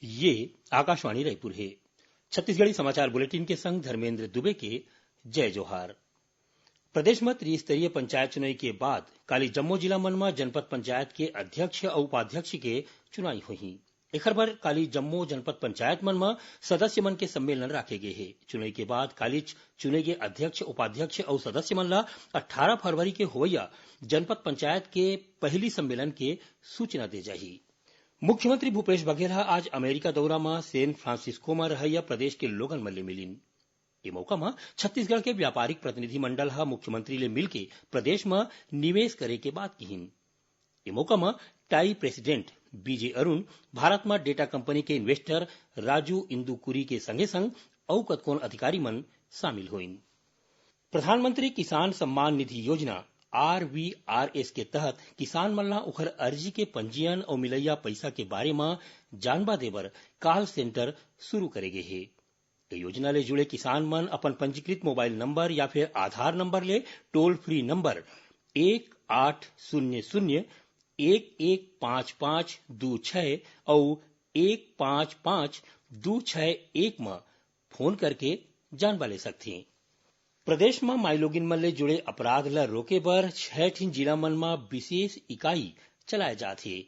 ये आकाशवाणी रायपुर है। छत्तीसगढ़ी समाचार बुलेटिन के संग धर्मेंद्र दुबे के जय जोहार। प्रदेश में त्रिस्तरीय पंचायत चुनाव के बाद काली जम्मू जिला मन में जनपद पंचायत के अध्यक्ष और उपाध्यक्ष के चुनाव हुई। एखर बर काली जम्मू जनपद पंचायत मन में सदस्य मन के सम्मेलन राखे गए हैं। चुनाव के बाद कालीच चुने गए अध्यक्ष उपाध्यक्ष और सदस्य मन ला 18 फरवरी के होवैया जनपद पंचायत के पहली सम्मेलन के सूचना दे जाही। मुख्यमंत्री भूपेश बघेल आज अमेरिका दौरा में सैन फ्रांसिस्को में रहैया प्रदेश के लोगन मन ले मिलिन। ये मौका में छत्तीसगढ़ के व्यापारिक प्रतिनिधि मंडल मुख्यमंत्री ले मिलके प्रदेश में निवेश करे के बात कहिन। ये मौका में टाई प्रेसिडेंट बीजे अरुण, भारत में डेटा कंपनी के इन्वेस्टर राजू इंदुकुरी के संगे संग और कतकोन अधिकारी मन शामिल होइन। प्रधानमंत्री किसान सम्मान निधि योजना RVRS के तहत किसान मन ला ओखर अर्जी के पंजीयन और मिलैया पैसा के बारे में जानबा देबर कॉल सेंटर शुरू करे गए है। योजना ले जुड़े किसान मन अपन पंजीकृत मोबाइल नंबर या फिर आधार नंबर ले टोल फ्री नंबर 1800-115526 और 155261 में फोन करके जानबा ले सकते हैं। प्रदेश में माइलोगिन मन ले जुड़े अपराध ला रोके बर 6 ठिन जिला मन में विशेष इकाई चलाए जाते हैं।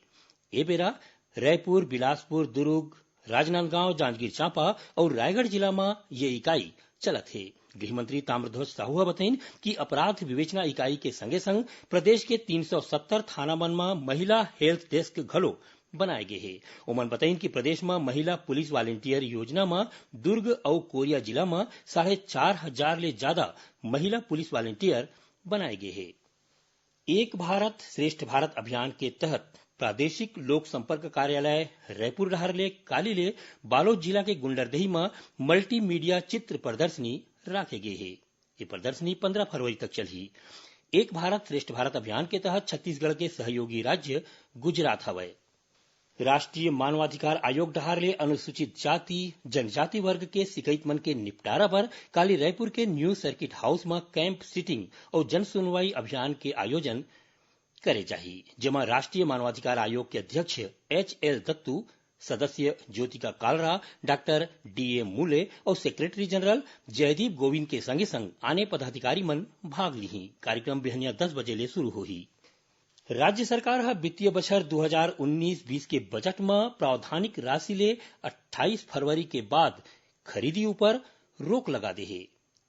ए बेरा रायपुर, बिलासपुर, दुर्ग, राजनांदगांव, जांजगीर चांपा और रायगढ़ जिला में ये इकाई चलत है। गृह मंत्री ताम्रध्वज साहू बताइन कि अपराध विवेचना इकाई के संगे संग प्रदेश के 370 थाना मन में महिला हेल्थ डेस्क घलो बनाए गए हैं। ओमन बताइन कि प्रदेश में महिला पुलिस वॉलेंटियर योजना में दुर्ग और कोरिया जिला में 4500 ले ज्यादा महिला पुलिस वॉलेंटियर बनाए गए हैं। एक भारत श्रेष्ठ भारत अभियान के तहत प्रादेशिक लोक संपर्क कार्यालय रायपुर डहर ले काली ले बालोद जिला के गुंडरदेही में मल्टीमीडिया चित्र प्रदर्शनी राखे गए है। ये प्रदर्शनी 15 फरवरी तक चली। एक भारत श्रेष्ठ भारत अभियान के तहत छत्तीसगढ़ के सहयोगी राज्य गुजरात हवय। राष्ट्रीय मानवाधिकार आयोग डहार ले अनुसूचित जाति जनजाति वर्ग के शिकायत मन के निपटारा पर काली रायपुर के न्यू सर्किट हाउस में कैंप सिटिंग और जन सुनवाई अभियान के आयोजन करे जाही, जेमा राष्ट्रीय मानवाधिकार आयोग के अध्यक्ष HL दत्तू, सदस्य ज्योतिका कालरा, डॉक्टर DA मूले और सेक्रेटरी जनरल जयदीप गोविंद के संगे संग आने पदाधिकारी मन भाग ली। कार्यक्रम बिहनिया 10 बजे ले शुरू होही। राज्य सरकार वित्तीय बछर 2019-20 के बजट में प्रावधानिक राशि ले 28 फरवरी के बाद खरीदी ऊपर रोक लगा दे है।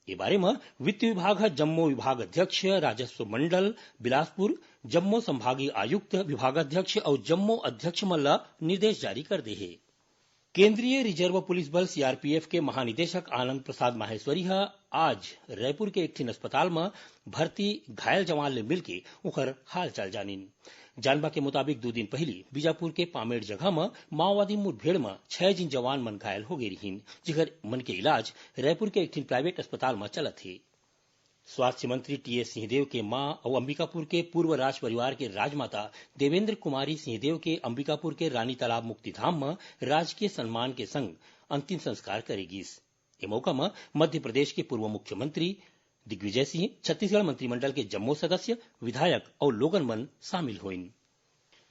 ये बारे में वित्त विभाग जम्मू विभाग अध्यक्ष राजस्व मंडल बिलासपुर, जम्मू संभागीय आयुक्त विभागाध्यक्ष और जम्मू अध्यक्ष मल्ला निर्देश जारी कर दे है। केंद्रीय रिजर्व पुलिस बल CRPF के महानिदेशक आनंद प्रसाद माहेश्वरी आज रायपुर के एक अस्पताल में भर्ती घायल जवान ले मिलके उखर हाल चाल जानिन। जानबा के मुताबिक 2 दिन पहले बीजापुर के पामेड़ जगह में माओवादी मुठभेड़ में 6 जिन जवान मन घायल हो गए रहीन, जिगर मन के इलाज रायपुर के एक प्राइवेट अस्पताल में चलत है। स्वास्थ्य मंत्री TS सिंहदेव के मां और अंबिकापुर के पूर्व राज परिवार के राजमाता देवेंद्र कुमारी सिंहदेव के अंबिकापुर के रानी तालाब मुक्तिधाम में राजकीय सम्मान के संग अंतिम संस्कार करेगी। इस मौका में मध्य प्रदेश के पूर्व मुख्यमंत्री दिग्विजय सिंह, छत्तीसगढ़ मंत्रिमंडल के जम्मू सदस्य, विधायक और लोगन मन शामिल होइन।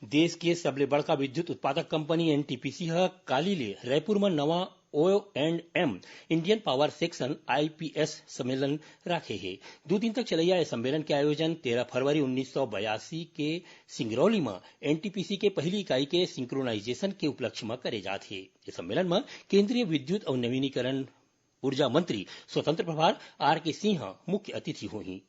देश के सबले बड़का विद्युत उत्पादक कंपनी NTPC काली ले रायपुर में नवा O&M Indian power section IPS सम्मेलन राखे है। 2 दिन तक चलैया इस सम्मेलन के आयोजन 13 फरवरी 1982 के सिंगरौली में NTPC के पहली इकाई के सिंक्रोनाइजेशन के उपलक्ष्य में करे जाते है। इस सम्मेलन में केंद्रीय विद्युत और नवीनीकरण ऊर्जा मंत्री स्वतंत्र प्रभार RK सिंह मुख्य अतिथि होही।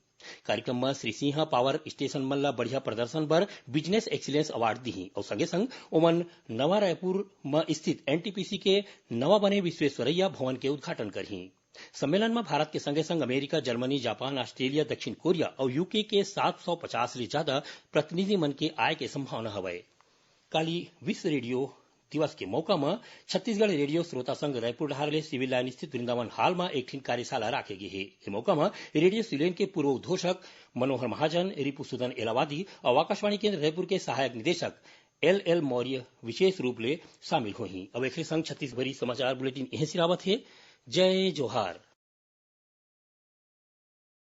कार्यक्रम में श्री सिंह पावर स्टेशन मन ला बढ़िया प्रदर्शन पर बिजनेस एक्सीलेंस अवार्ड दी और संगे संग ओमन नवा रायपुर में स्थित NTPC के नवा बने विश्वेश्वरैया भवन के उद्घाटन करही। सम्मेलन में भारत के संगे संग अमेरिका, जर्मनी, जापान, ऑस्ट्रेलिया, दक्षिण कोरिया और UK के 750 से ज्यादा प्रतिनिधि मन के आय के संभावना हवय। काली विश्व रेडियो दिवस के मौका में छत्तीसगढ़ रेडियो श्रोता संघ रायपुर डहार ले सिविल लाइन स्थित वृंदावन हॉल में एक कार्यशाला राखे गए है। इस मौका में रेडियो सिलेन के पूर्व उद्घोषक मनोहर महाजन, रिपुसुदन एलावादी और आकाशवाणी केंद्र रायपुर के सहायक निदेशक LL मौर्य विशेष रूप ले शामिल हुई। अब एक संग छत्तीसगढ़ी समाचार बुलेटिन यहीं सिरावत है। जय जोहार।